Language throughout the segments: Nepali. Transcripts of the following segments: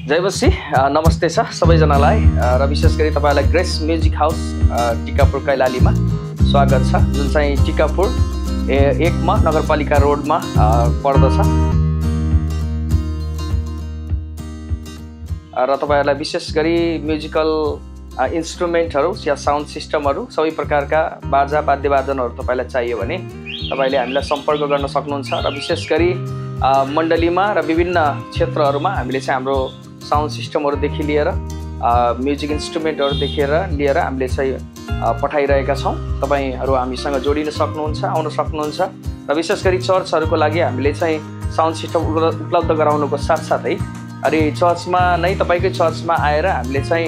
जयवसी नमस्ते छ सबैजनालाई र विशेष गरी तपाईलाई ग्रेस म्युजिक हाउस टिकापुर कैलालीमा स्वागत छ, जुन चाहिँ टिकापुर 1 मा नगरपालिका रोडमा पर्दछ। र तपाईहरुलाई विशेष गरी म्युजिकल इन्स्ट्रुमेन्टहरु या साउन्ड सिस्टमहरु सबै प्रकारका बाजा वाद्यवादनहरु तपाईलाई चाहियो भने तपाईले हामीलाई सम्पर्क गर्न सक्नुहुन्छ। र विशेष गरी मण्डलीमा र विभिन्न क्षेत्रहरुमा हामीले चाहिँ हाम्रो साउन्ड सिस्टमहरुदेखि लिएर म्युजिक इन्स्ट्रुमेन्टहरुदेखि लिएर हामीले चाहिँ पठाइरहेका छौं। तपाईहरु हामीसँग जोडिन सक्नुहुन्छ, आउन सक्नुहुन्छ। र विशेष गरी चर्चहरुको लागि हामीले चाहिँ साउन्ड सिस्टम उपलब्ध गराउनुको साथसाथै अनि चर्चमा नै तपाईकै चर्चमा आएर हामीले चाहिँ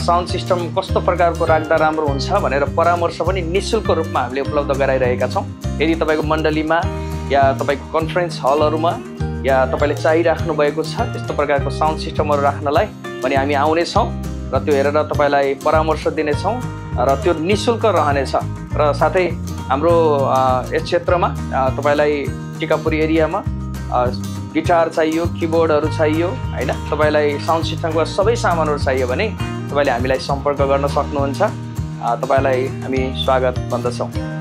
साउन्ड सिस्टम कस्तो प्रकारको राख्दा राम्रो हुन्छ भनेर परामर्श पनि निशुल्क रूपमा हामीले उपलब्ध गराइरहेका छौं। यदि तपाईको मण्डलीमा या तपाईको कन्फरेन्स हलहरुमा या तपाईले चाहिराख्नु भएको छ त्यस्तो प्रकारको साउन्ड सिस्टमहरु राख्नलाई भने हामी आउने छौं र त्यो हेरेर तपाईलाई परामर्श दिने छौं र त्यो निशुल्क रहनेछ। र साथै हाम्रो यस क्षेत्रमा तपाईलाई टिकापुर एरियामा गिटार चाहियो, किबोर्डहरु चाहियो हैन, तपाईलाई साउन्ड सिस्टमको सबै सामानहरु चाहियो भने तपाईले हामीलाई सम्पर्क गर्न सक्नुहुन्छ। तपाईलाई हामी स्वागत भन्दछौं।